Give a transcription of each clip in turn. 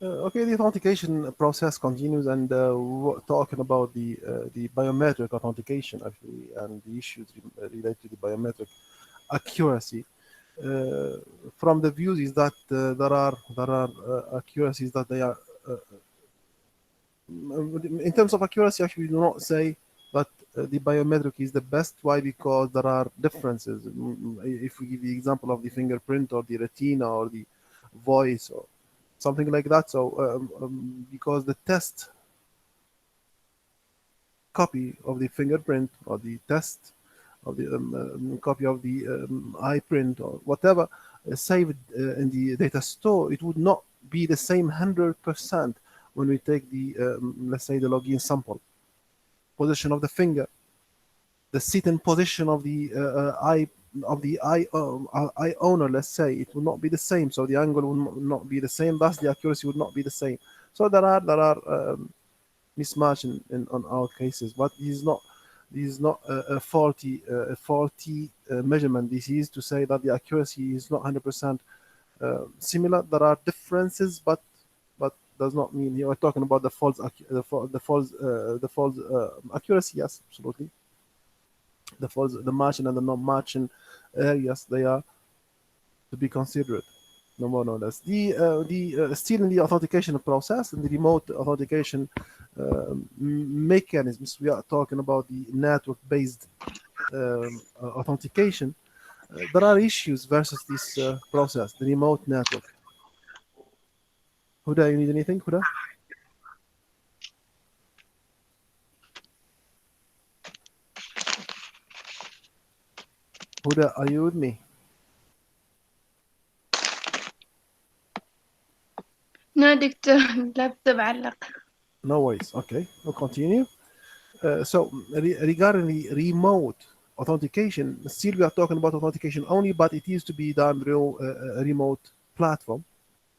Okay, the authentication process continues, and talking about the biometric authentication actually, and the issues related to the biometric accuracy. Uh, from the views is that there are accuracies that they are in terms of accuracy. Actually, we do not say that the biometric is the best. Why? Because there are differences. If we give the example of the fingerprint or the retina or the voice or something like that. So, because the test copy of the fingerprint or the test of the copy of the eye print or whatever saved in the data store, it would not be the same 100% when we take the, let's say, the login sample, position of the finger, the sitting position of the eye owner, let's say, it will not be the same. So the angle will not be the same. Thus, the accuracy would not be the same. So there are mismatch in on our cases, but this is not a faulty measurement. This is to say that the accuracy is not 100% similar. There are differences, but does not mean you are talking about the false accuracy. Yes, absolutely. The matching and the non matching areas, they are to be considered. No more, no less. The still in the authentication process, in the remote authentication mechanisms, we are talking about the network-based authentication. There are issues versus this process, the remote network. Huda, you need anything, Huda? Huda, are you with me? No, دكتور. اللابتوب علق. No worries. Okay, we'll continue. So regarding the remote authentication, still we are talking about authentication only, but it is to be done through a remote platform.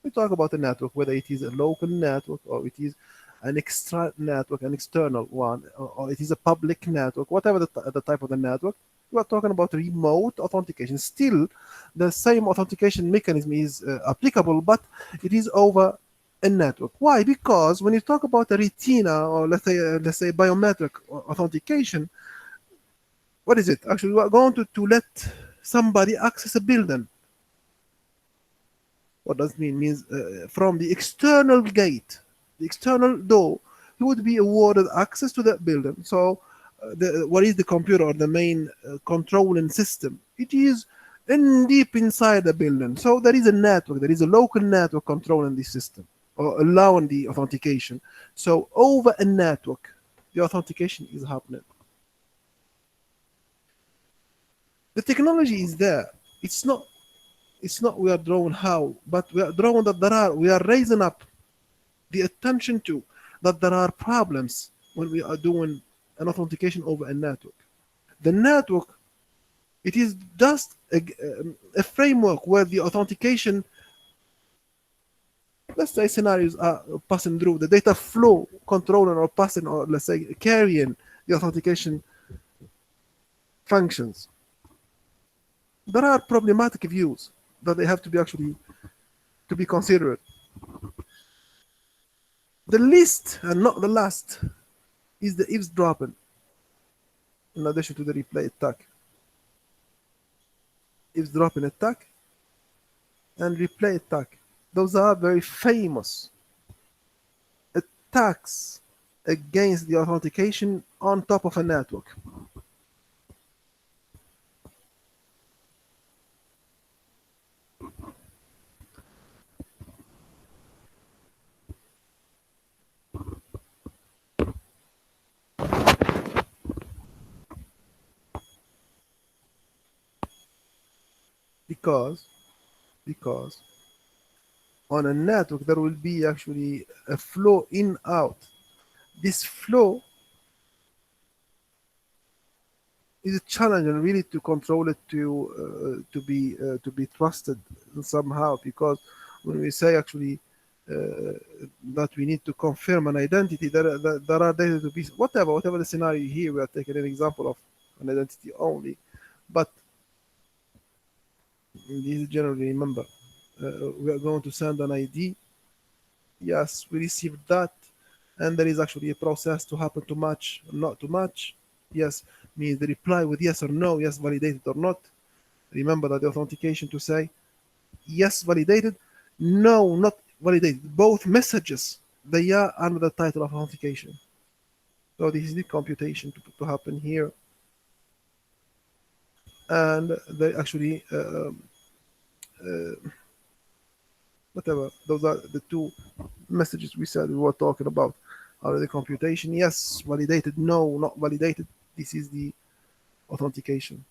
We talk about a network, whether it is a local network or it is an extra network, an external one, or it is a public network, whatever the type of the network. We are talking about remote authentication. Still, the same authentication mechanism is applicable, but it is over a network. Why? Because when you talk about a retina or let's say biometric authentication, what is it? Actually, we are going to let somebody access a building. What does it mean? Means from the external gate, the external door, he would be awarded access to that building. So, what is the computer or the main controlling system? It is in deep inside the building. So there is a network, there is a local network controlling the system or allowing the authentication. So over a network, the authentication is happening. The technology is there. It's not. It's not we are drawing how, but we are drawing that we are raising up the attention to that there are problems when we are doing an authentication over a network. The network, it is just a framework where the authentication, let's say scenarios are passing through, the data flow controlling or passing or let's say carrying the authentication functions. There are problematic views that they have to be actually to be considered. The least and not the last is the eavesdropping in addition to the replay attack. Eavesdropping attack and replay attack. Those are very famous attacks against the authentication on top of a network. Because because on a network there will be actually a flow in out. This flow is a challenge and really to control it to be trusted somehow, because when we say actually uh, that we need to confirm an identity, there are data to be whatever the scenario here. We are taking an example of an identity only, but this is generally, remember, we are going to send an ID Yes, we received that, and there is actually a process to happen to match or not to match. Yes means the reply with yes or no, yes validated or not. Remember that the authentication to say yes validated, no not validated. Both messages they are under the title of authentication. So this is the computation to happen here, and they actually whatever those are the two messages we said we were talking about. Are the computation yes validated, no not validated. This is the authentication.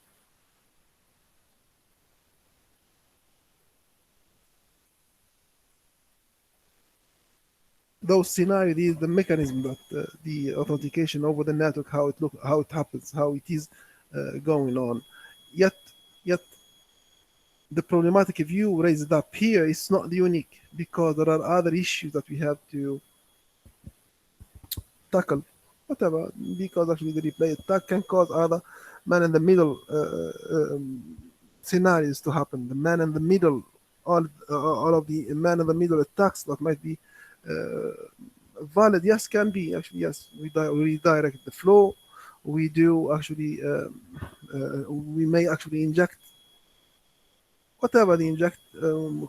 Those scenarios is the mechanism that the authentication over the network, how it happens, how it is going on. Yet the problematic view raised up here is not unique, because there are other issues that we have to tackle, whatever, because actually the replay attack can cause other man in the middle scenarios to happen. The man in the middle, all of the man in the middle attacks that might be valid, yes, can be actually, yes, we redirect the flow. We do actually, we may actually inject whatever the inject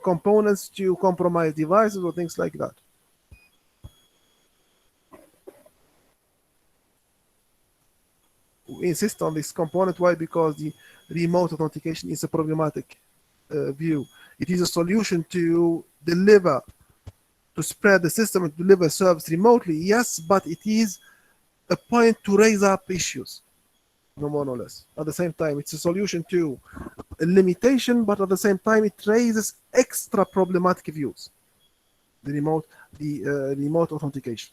components to compromise devices or things like that. We insist on this component. Why? Because the remote authentication is a problematic view. It is a solution to deliver, to spread the system and deliver service remotely, yes, but it is a point to raise up issues, no more no less. At the same time, it's a solution to a limitation, but at the same time, it raises extra problematic views. The remote authentication.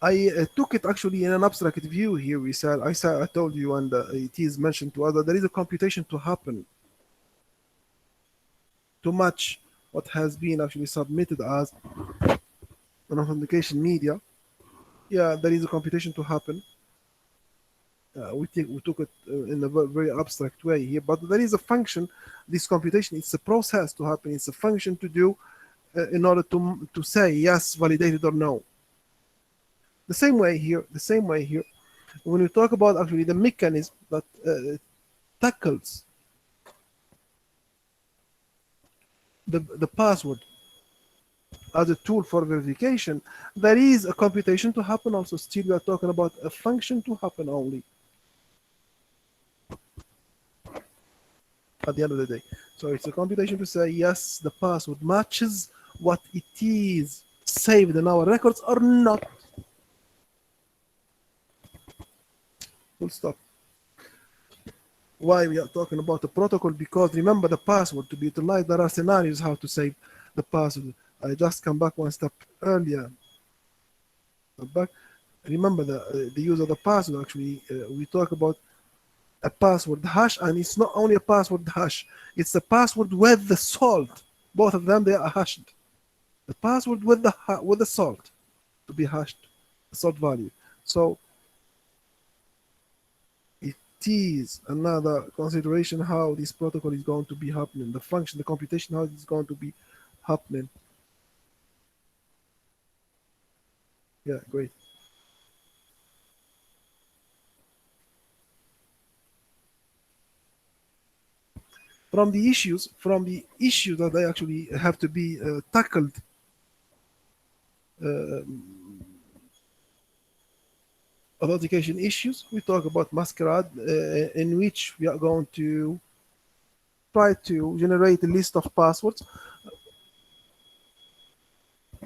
I took it actually in an abstract view here. I told you, and it is mentioned to others, there is a computation to happen to match what has been actually submitted as an authentication media. Yeah, there is a computation to happen. We took it in a very abstract way here, but there is a function. This computation, it's a process to happen. It's a function to do in order to say yes, validated or no. The same way here, when we talk about actually the mechanism that tackles the password as a tool for verification, there is a computation to happen also. Still, we are talking about a function to happen only at the end of the day. So it's a computation to say yes, the password matches what it is saved in our records or not. Full stop. Why we are talking about the protocol? Because remember, the password to be utilized, there are scenarios how to save the password. I just come back one step earlier. Back. Remember the use of the password. Actually, we talk about a password hash, and it's not only a password hash, it's a password with the salt. Both of them, they are hashed. The password with the salt to be hashed, the salt value. So it is another consideration how this protocol is going to be happening, the function, the computation, how it's going to be happening. Yeah, great. From the issues that they actually have to be tackled, authentication issues, we talk about masquerade, in which we are going to try to generate a list of passwords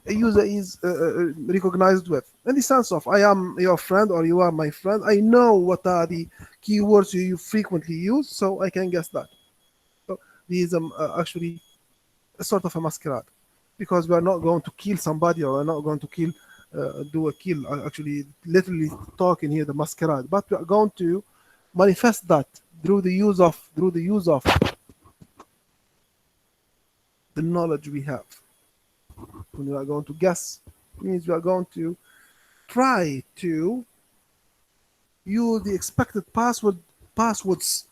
a user is recognized with, in the sense of I am your friend or you are my friend. I know what are the keywords you frequently use, so I can guess that. So this is actually a sort of a masquerade, because we are not going to kill somebody, or we're not going to kill, do a kill. Actually, literally talking here the masquerade, but we are going to manifest that through the use of the knowledge we have. When you are going to guess, it means you are going to try to use the expected passwords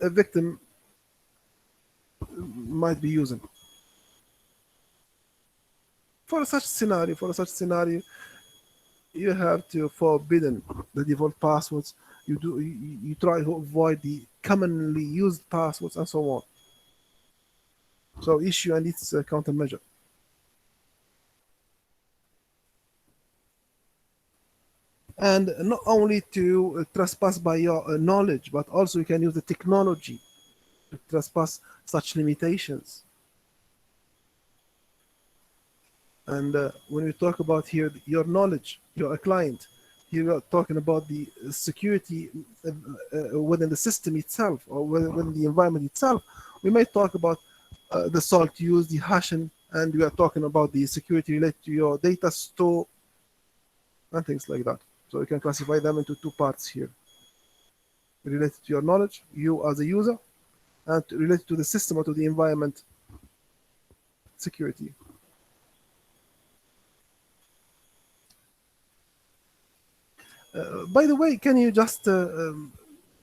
a victim might be using. For such scenario, you have to forbidden the default passwords. You try to avoid the commonly used passwords and so on. So issue and its countermeasure. And not only to trespass by your knowledge, but also you can use the technology to trespass such limitations. And when we talk about here your knowledge, you're a client, here we are talking about the security within the system itself or within the environment itself. We might talk about the salt used, the hashing, and we are talking about the security related to your data store and things like that. So you can classify them into two parts here. Related to your knowledge, you as a user, and related to the system or to the environment security. By the way, can you just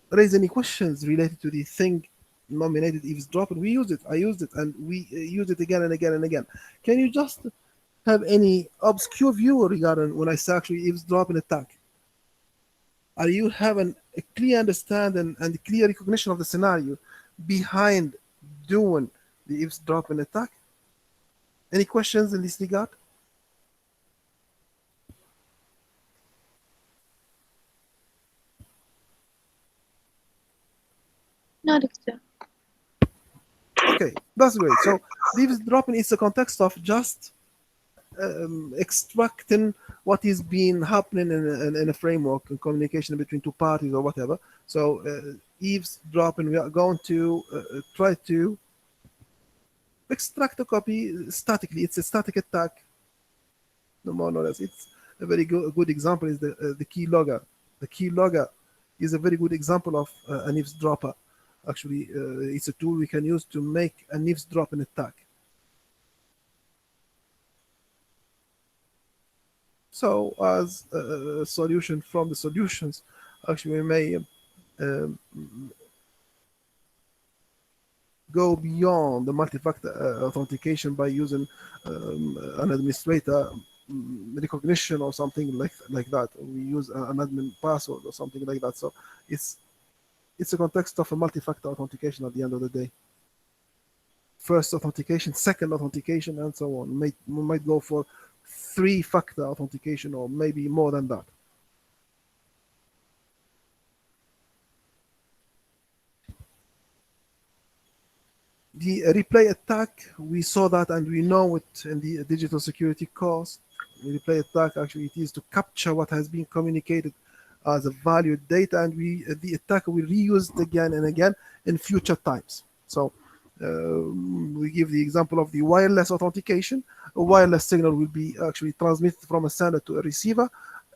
raise any questions related to the thing nominated eavesdropping? We use it, I used it, and we use it again and again and again. Can you just have any obscure view regarding when I say actually eavesdropping attack? Are you having a clear understanding and clear recognition of the scenario behind doing the eavesdropping attack? Any questions in this regard? No, Doctor. Okay, that's great. So the eavesdropping is a context of just extracting what is being happening in a framework in communication between two parties or whatever. So eavesdropping, we are going to try to extract a copy statically. It's a static attack, no more no less. It's a very good example is the keylogger. The keylogger is a very good example of an eavesdropper. Actually, it's a tool we can use to make an eavesdropping attack. So as a solution from the solutions, actually we may go beyond the multi-factor authentication by using an administrator recognition or something like that. We use an admin password or something like that. So it's a context of a multi-factor authentication at the end of the day. First authentication, second authentication, and so on. We might go for 3-factor authentication or maybe more than that. The replay attack, we saw that and we know it in the digital security course. The replay attack, actually, it is to capture what has been communicated as a valued data, and the attacker will reuse it again and again in future times. So we give the example of the wireless authentication. A wireless signal will be actually transmitted from a sender to a receiver.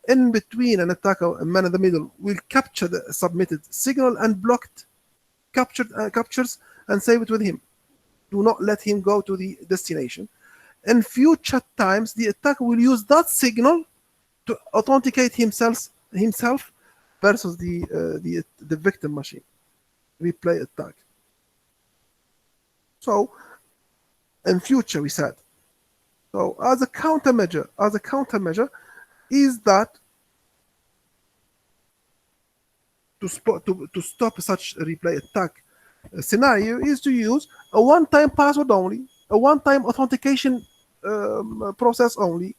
In between, an attacker, a man in the middle, will capture the submitted signal and captures and save it with him. Do not let him go to the destination. In future times, the attacker will use that signal to authenticate himself versus the victim machine. Replay attack. So in future, we said. So as a countermeasure is that to stop such a replay attack scenario is to use a one-time password only, a one-time authentication process only.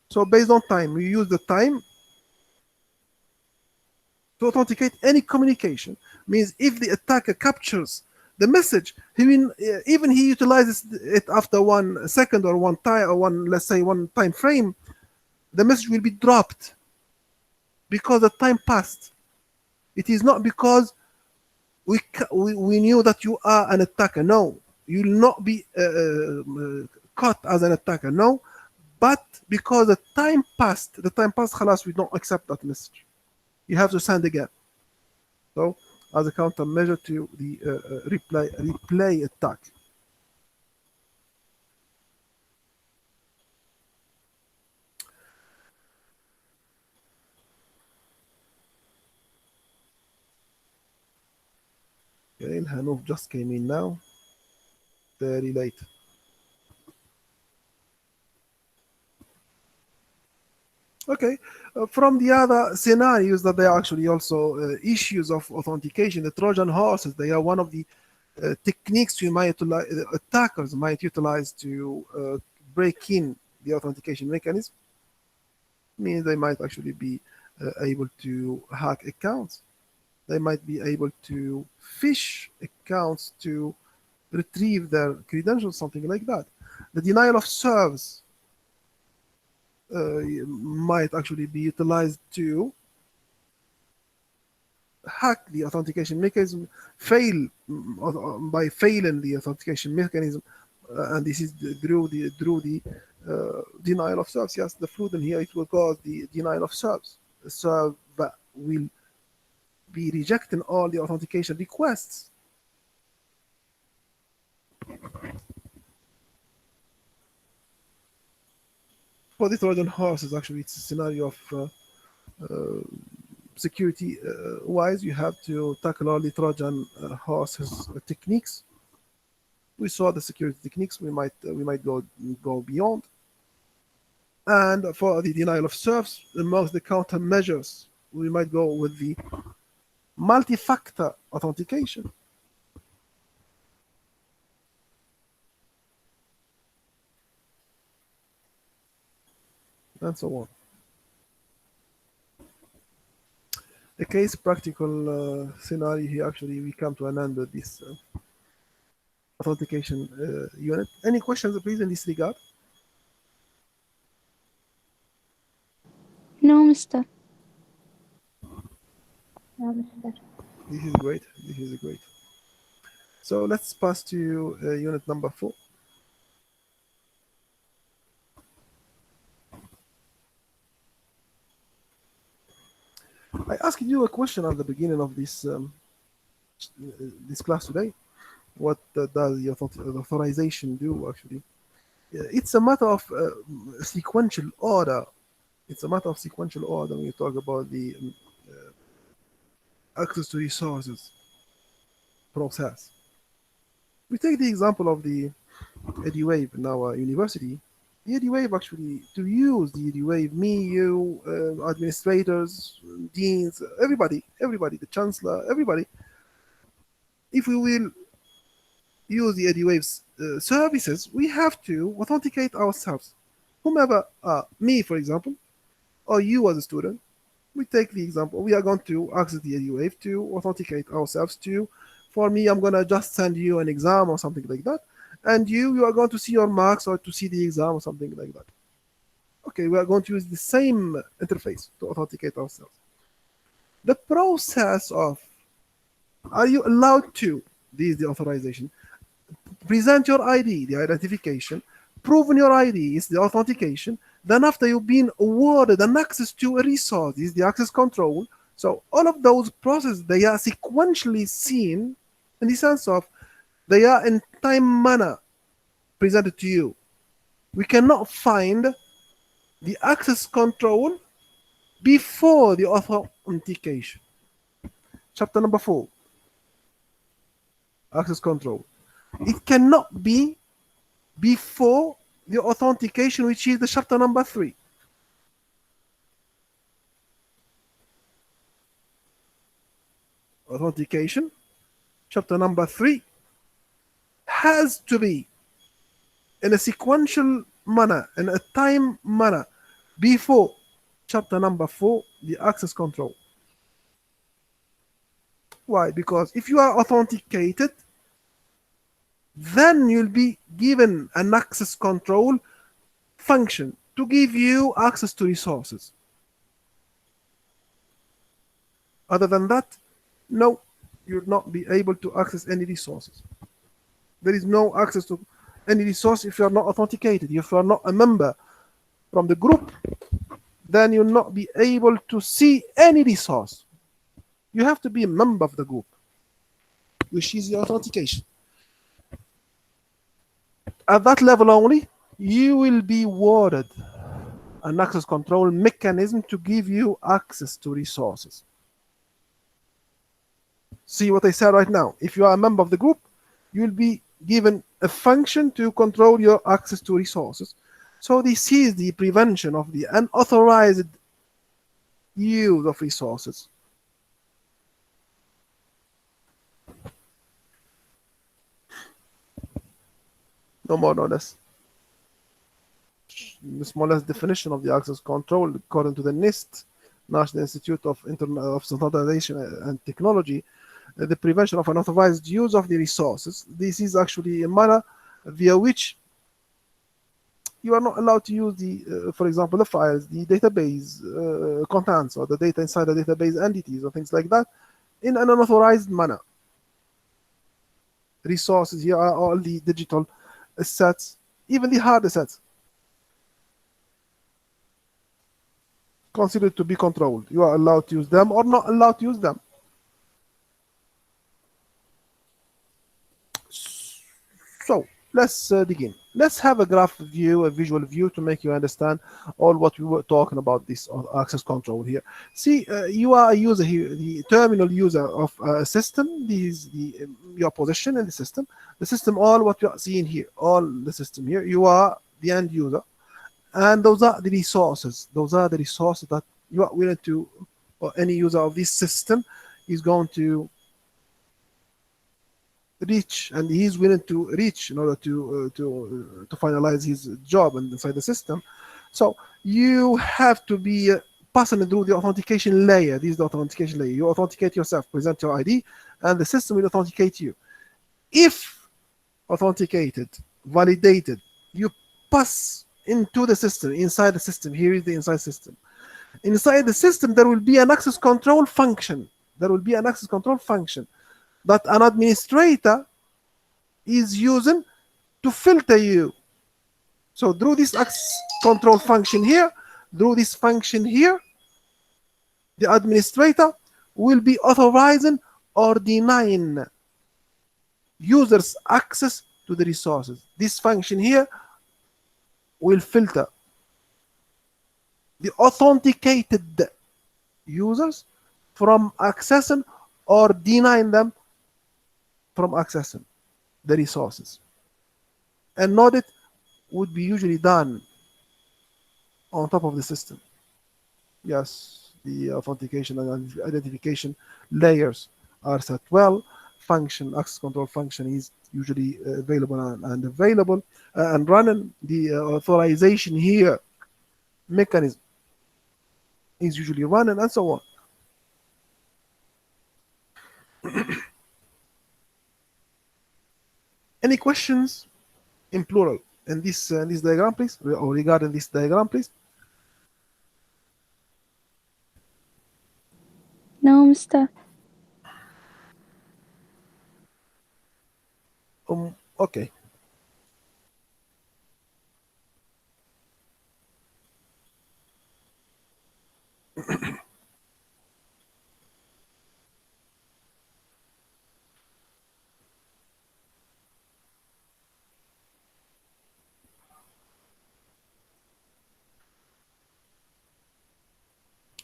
So based on time, we use the time to authenticate any communication. Means if the attacker captures the message, even he utilizes it after 1 second or one time or let's say one time frame, the message will be dropped because the time passed. It is not because we knew that you are an attacker. No, you will not be caught as an attacker. No, but because the time passed, khalas, we don't accept that message. You have to send again. So as a countermeasure to the replay attack. Okay, Hanouf just came in now. Very late. Okay, from the other scenarios that they are actually also issues of authentication, the Trojan horses, they are one of the techniques you might utilize, attackers might utilize to break in the authentication mechanism. Means they might actually be able to hack accounts. They might be able to phish accounts to retrieve their credentials, something like that. The denial of service might actually be utilized to hack the authentication mechanism, by failing the authentication mechanism, and this is through the denial of service. Yes, the fruit in here, it will cause the denial of service. The server will be rejecting all the authentication requests. For the Trojan horse, actually, it's a scenario of security wise. You have to tackle all the Trojan horses techniques. We saw the security techniques. We might go beyond. And for the denial of service, amongst the countermeasures, we might go with the multi-factor authentication. And so on. The case practical scenario here, actually, we come to an end with this authentication unit. Any questions, please, in this regard? No, Mister. This is great. This is great. So let's pass to unit number 4. I asked you a question at the beginning of this class today. What does the authorization do, actually? It's a matter of sequential order. It's a matter of sequential order when you talk about the access to resources process. We take the example of the EduWave in our university. The EduWave, actually, to use the EduWave, me, you, administrators, deans, everybody, the chancellor, everybody, if we will use the EduWave's services, we have to authenticate ourselves. Whomever, me, for example, or you as a student, we take the example, we are going to access the EduWave to authenticate ourselves to. For me, I'm going to just send you an exam or something like that. And you are going to see your marks or to see the exam or something like that. Okay, we are going to use the same interface to authenticate ourselves. The process of, are you allowed to, this is the authorization, present your ID, the identification, proven your ID is the authentication. Then after you've been awarded an access to a resource, is the access control. So all of those processes, they are sequentially seen in the sense of they are in time manner presented to you. We cannot find the access control before the authentication. Chapter number 4, access control. It cannot be before the authentication, which is the chapter number 3. Authentication, chapter number 3, has to be in a sequential manner, in a time manner, before chapter number 4, the access control. Why? Because if you are authenticated, then you'll be given an access control function to give you access to resources. Other than that, no, you'll not be able to access any resources. There is no access to any resource if you are not authenticated. If you are not a member from the group, then you'll not be able to see any resource. You have to be a member of the group, which is the authentication. At that level only, you will be awarded an access control mechanism to give you access to resources. See what I said right now. If you are a member of the group, you'll be given a function to control your access to resources. So this is the prevention of the unauthorized use of resources. No more, no less. The smallest definition of the access control, according to the NIST, National Institute of Standardization and Technology, the prevention of unauthorized use of the resources. This is actually a manner via which you are not allowed to use the, for example, the files, the database contents, or the data inside the database entities, or things like that, in an unauthorized manner. Resources here are all the digital assets, even the hard assets, considered to be controlled. You are allowed to use them or not allowed to use them. So let's begin. Let's have a graph view, a visual view, to make you understand all what we were talking about this access control here. See, you are a user here, the terminal user of a system. This is your position in the system. The system, all what you are seeing here, all the system here. You are the end user, and those are the resources. Those are the resources that you are willing to, or any user of this system is going to reach, and he's willing to reach in order to finalize his job inside the system. So you have to be passing through the authentication layer. This is the authentication layer. You authenticate yourself, present your ID, and the system will authenticate you. If authenticated, validated, you pass into the system, inside the system. Here is the inside system. Inside the system, there will be an access control function. There will be an access control function that an administrator is using to filter you. So through this access control function here, through this function here, the administrator will be authorizing or denying users access to the resources. This function here will filter the authenticated users from accessing or denying them from accessing the resources. An audit would be usually done on top of the system. Yes, the authentication and identification layers are set well. Function, access control function is usually available and available and running. The authorization here mechanism is usually running, and so on. Any questions in plural in this diagram, please, or regarding this diagram, please? No, Mr. Okay.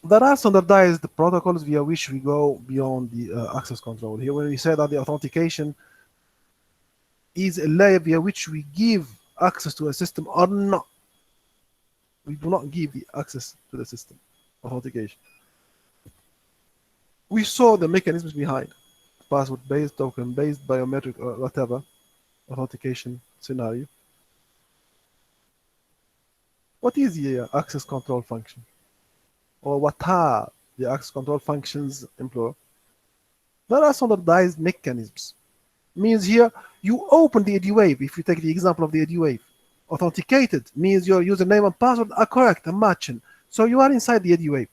There are standardized protocols via which we go beyond the access control. Here, when we say that the authentication is a layer via which we give access to a system or not, we do not give the access to the system. Authentication. We saw the mechanisms behind password-based, token-based, biometric, or whatever authentication scenario. What is the access control function? Or what are the access control functions in plural? There are standardized mechanisms. Means here you open the EduWave. If you take the example of the EduWave, authenticated means your username and password are correct and matching. So you are inside the EduWave.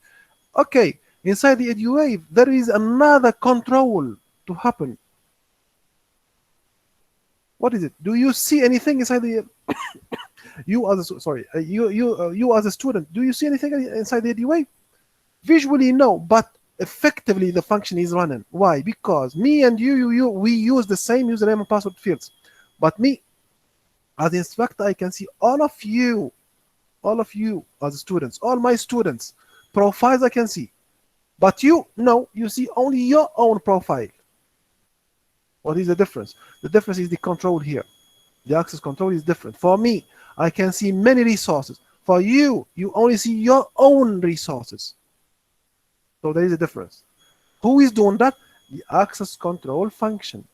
Okay, inside the EduWave, there is another control to happen. What is it? Do you see anything inside the you as a student? Do you see anything inside the EduWave? Visually, no, but effectively the function is running. Why? Because me and you, we use the same username and password fields. But me, as the instructor, I can see all of you as students, all my students, profiles I can see. But you, no, you see only your own profile. What is the difference? The difference is the control here. The access control is different. For me, I can see many resources. For you, you only see your own resources. So there is a difference. Who is doing that? The access control function.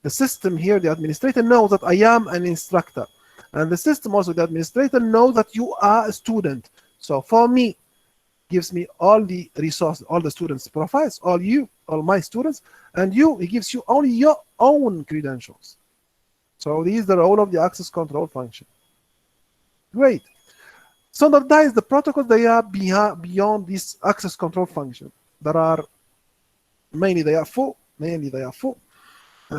The system here, the administrator knows that I am an instructor. And the system also, the administrator knows that you are a student. So for me, gives me all the resources, all the students' profiles, all my students, and it gives you only your own credentials. So this is the role of the access control function. Great. Standardize the protocols, they are beyond this access control function. There are mainly they are four,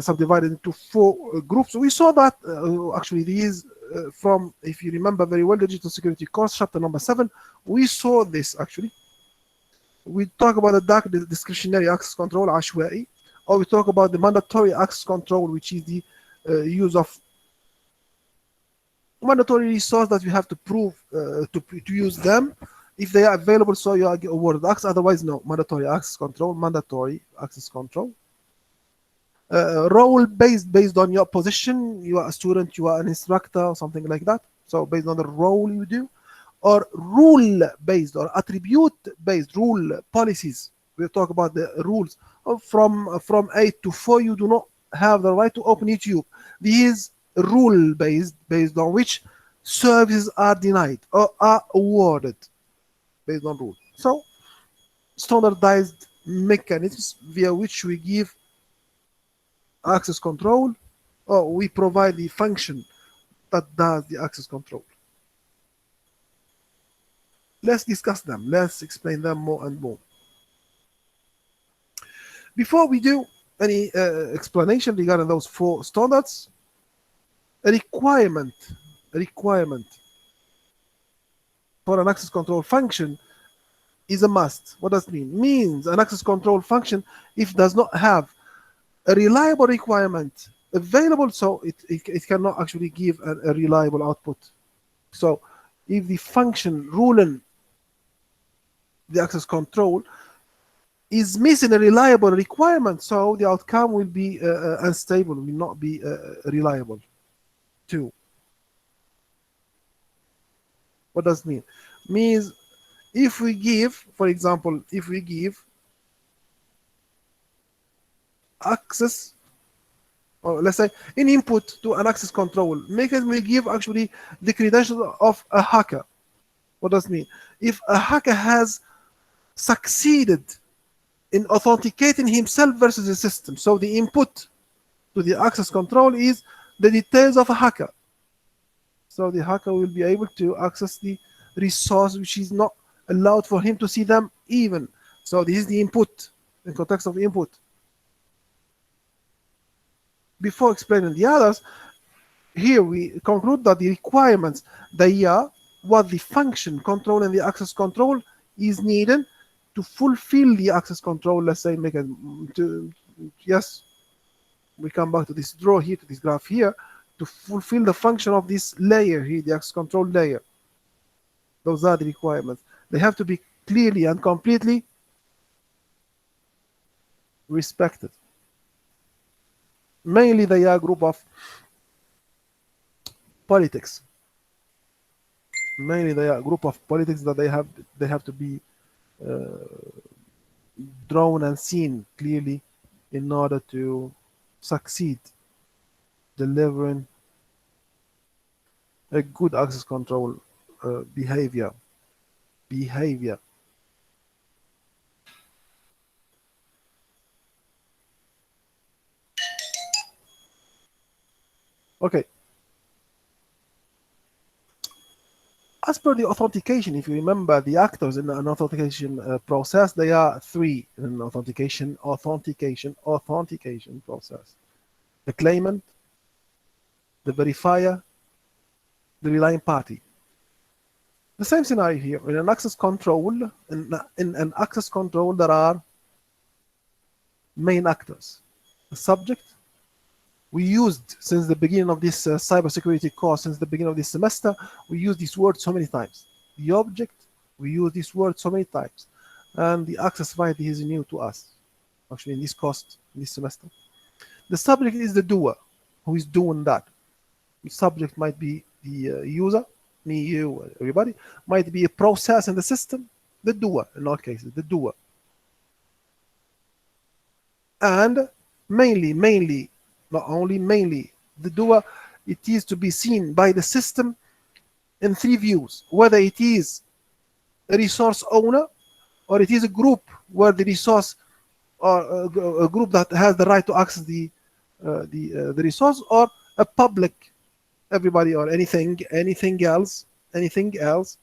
subdivided into four groups. We saw that actually these from, if you remember very well, the digital security course, chapter number 7, we saw this actually. We talk about the dark discretionary access control, عشوائي, or we talk about the mandatory access control, which is the use of mandatory resource that you have to prove to use them. If they are available, so you are awarded access. Otherwise, no. Mandatory access control. Role-based, based on your position. You are a student, you are an instructor, or something like that. So based on the role you do. Or rule-based or attribute-based rule policies. We'll talk about the rules. From 8 to 4, you do not have the right to open YouTube. These rule-based, based on which services are denied or are awarded based on rule. So standardized mechanisms via which we give access control, or we provide the function that does the access control. Let's discuss them. Let's explain them more and more. Before we do any explanation regarding those four standards, a requirement for an access control function is a must. What does it mean? It means an access control function, if it does not have a reliable requirement available, so it cannot actually give a reliable output. So if the function ruling the access control is missing a reliable requirement, so the outcome will be unstable, will not be reliable too. What does it mean? It means if we give, for example, if we give access, or let's say an input to an access control, we give actually the credentials of a hacker. What does it mean? If a hacker has succeeded in authenticating himself versus the system, so the input to the access control is the details of a hacker. So the hacker will be able to access the resource which is not allowed for him to see them even. So this is the input, in context of input. Before explaining the others, here we conclude that the requirements, they are what the function controlling the access control is needed to fulfill the access control. Let's say yes, we come back to this draw here, to this graph here, to fulfill the function of this layer here, the access control layer. Those are the requirements. They have to be clearly and completely respected. Mainly they are a group of politics. Mainly they are a group of politics that they have to be drawn and seen clearly in order to succeed delivering a good access control behavior. Okay. As per the authentication, if you remember the actors in an authentication process, they are three in an authentication process: the claimant, the verifier, the relying party. The same scenario here. In an access control, in an access control, there are main actors. The subject, we used since the beginning of this cybersecurity course, since the beginning of this semester, we use this word so many times. The object, we use this word so many times. And the access right is new to us. actually in this course, in this semester. The subject is the doer who is doing that. The subject might be the user, me, you, everybody, might be a process in the system, the doer in all cases, the doer. And mainly, not only mainly, the doer, it is to be seen by the system in three views, whether it is a resource owner or it is a group where the resource or a group that has the right to access the resource, or a public, everybody or anything else that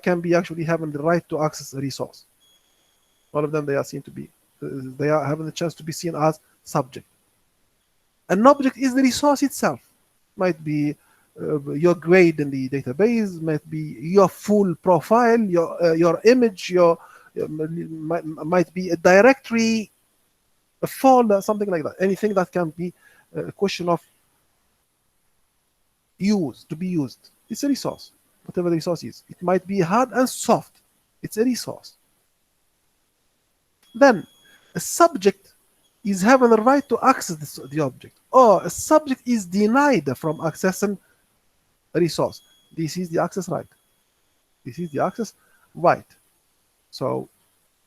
can be actually having the right to access a resource. All of them, they are seen to be, they are having the chance to be seen as subject. An object is the resource itself. Might be your grade in the database, might be your full profile, your image, might be a directory, a folder, something like that. Anything that can be a question of use, to be used. It's a resource, whatever the resource is. It might be hard and soft. It's a resource. Then a subject is having the right to access the object, or a subject is denied from accessing a resource. This is the access right. This is the access right. So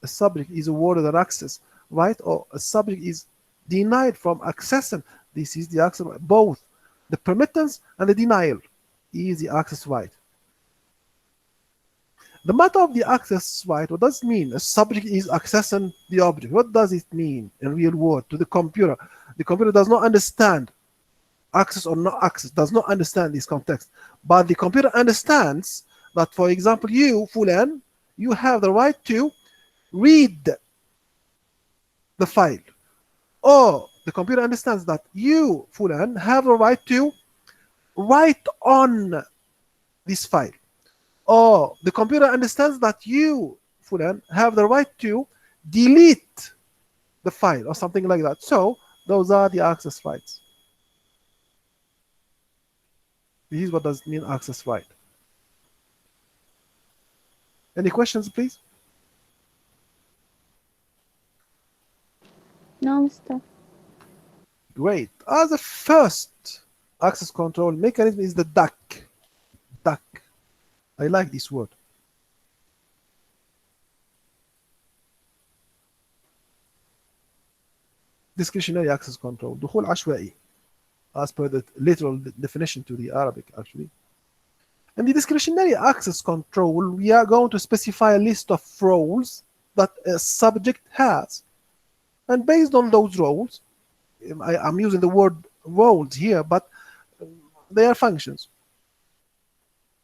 a subject is awarded an access right, or a subject is denied from accessing. This is the access right. Both the permittance and the denial is the access right. The matter of the access right, what does it mean? A subject is accessing the object. What does it mean in real world to the computer? The computer does not understand access or not access, does not understand this context. But the computer understands that, for example, you, Fulan, you have the right to read the file. Or the computer understands that you, Fulan, have the right to write on this file. Or the computer understands that you, Fulan, have the right to delete the file or something like that. So those are the access rights. This is what does it mean access right. Any questions, please? No, Mr. Great. As the first access control mechanism is the DAC. DAC. I like this word. Discretionary access control. دخول عشوائي, as per the literal definition to the Arabic, actually. In the discretionary access control, we are going to specify a list of roles that a subject has. And based on those roles, I'm using the word roles here, but they are functions.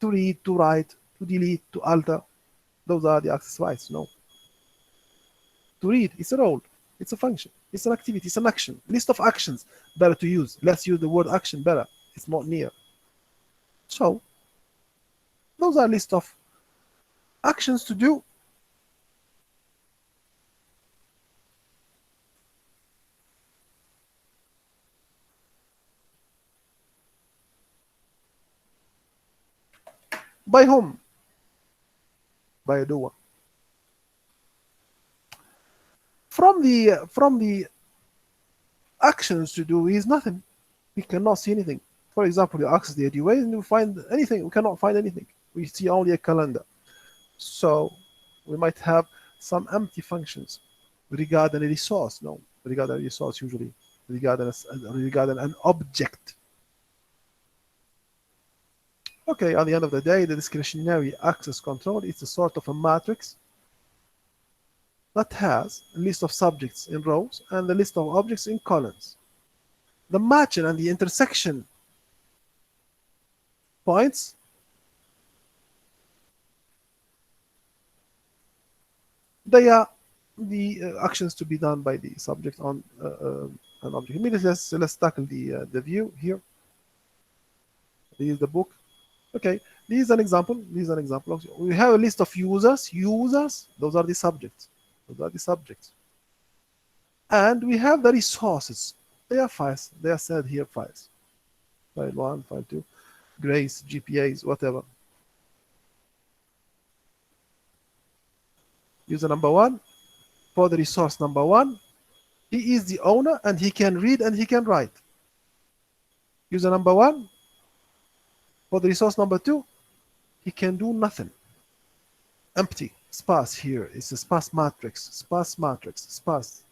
To read, to write, to delete, to alter. Those are the access rights, no? To read, it's a role, it's a function, it's an activity, it's an action. List of actions, better to use. Let's use the word action better. It's more near. So, those are a list of actions to do. By whom? By a doer. From the actions to do is nothing. We cannot see anything. For example, you access the ADUA and you find anything. We cannot find anything. We see only a calendar. So we might have some empty functions regarding a resource. No, regarding a resource usually. Regarding an object. Okay, at the end of the day, the discretionary access control is a sort of a matrix that has a list of subjects in rows and a list of objects in columns. The matching and the intersection points they are the actions to be done by the subject on an object. Immediately, let's tackle the view here. This is the book. Okay, this is an example. This is an example. We have a list of users. Users, those are the subjects. Those are the subjects. And we have the resources. They are files. They are said here files. File 1, file 2, grades, GPAs, whatever. User number 1, for the resource number 1, he is the owner and he can read and he can write. User number 1, for the resource number 2, he can do nothing. Empty, sparse here. It's a sparse matrix, sparse.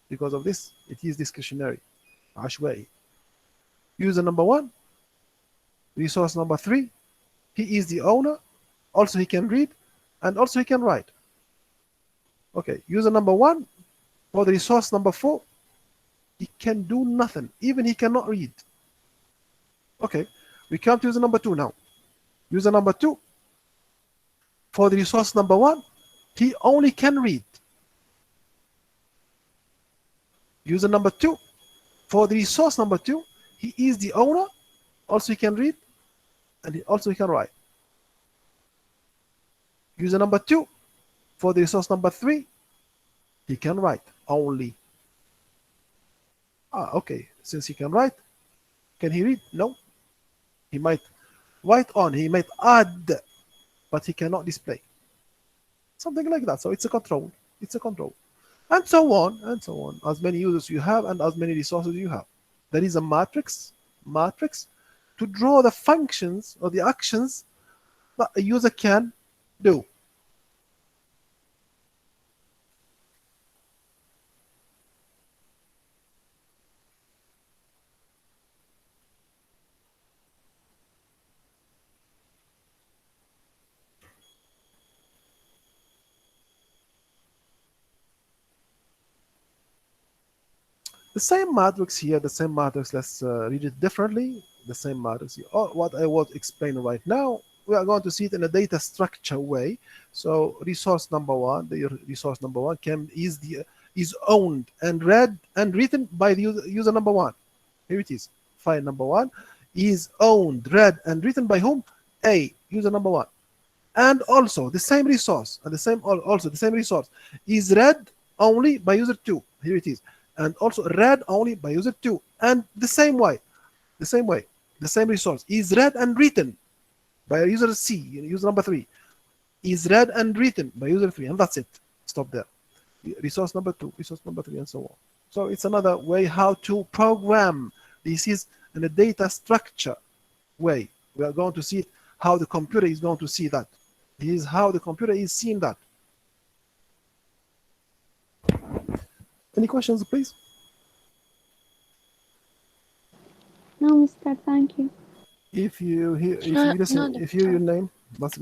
Because of this, it is discretionary, عشوائي. User number 1, resource number 3, he is the owner, also he can read, and also he can write. Okay, user number 1, for the resource number 4, he can do nothing, even he cannot read. Okay, we come to user number 2 now. User number 2, for the resource number 1, he only can read. User number 2, for the resource number 2, he is the owner, also he can read, and also he can write. User number 2, for the resource number 3, he can write only. Okay, since he can write, can he read? No. He might write on, he might add, but he cannot display. Something like that. So it's a control. It's a control. And so on, and so on. As many users you have and as many resources you have. There is a matrix to draw the functions or the actions that a user can do. The same matrix here, the same matrix, let's read it differently. The same matrix here. What I was explaining right now, we are going to see it in a data structure way. So resource number 1, the resource number 1 is owned and read and written by the user number 1. Here it is. File number 1 is owned, read, and written by whom? A, user number 1. And also the same resource and the same resource is read only by user 2. Here it is. And also read only by user 2. And the same resource is read and written by user C, user number 3, is read and written by user 3, and that's it. Stop there. Resource number 2, resource number 3, and so on. So it's another way how to program. This is in a data structure way. We are going to see it, how the computer is going to see that. This is how the computer is seeing that. Any questions, please? No, Mr. Thank you. If you listen, if you hear your name, that's